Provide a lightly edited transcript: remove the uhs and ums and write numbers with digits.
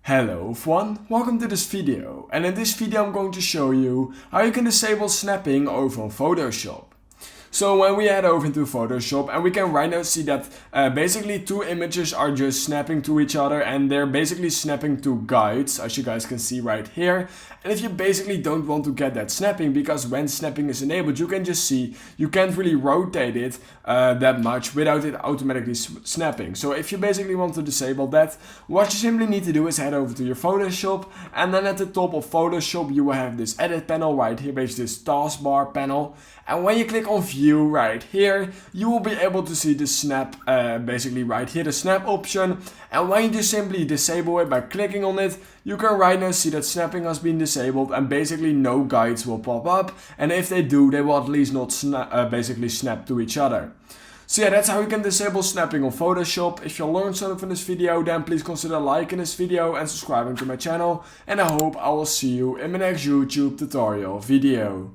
Hello everyone, welcome to this video, and in this video I'm going to show you how you can disable snapping over on Photoshop. So when we head over into Photoshop, and we can right now see that basically two images are just snapping to each other, and they're basically snapping to guides, as you guys can see right here. And if you basically don't want to get that snapping, because when snapping is enabled, you can just see you can't really rotate it that much without it automatically snapping. So if you basically want to disable that, what you simply need to do is head over to your Photoshop, and then at the top of Photoshop you will have this edit panel right here, basically this taskbar panel. And when you click on view right here, you will be able to see the snap, basically right here, the snap option. And when you just simply disable it by clicking on it, you can right now see that snapping has been disabled, and basically no guides will pop up. And if they do, they will at least not basically snap to each other. So yeah, that's how you can disable snapping on Photoshop. If you learned something from this video, then please consider liking this video and subscribing to my channel. And I hope I will see you in my next YouTube tutorial video.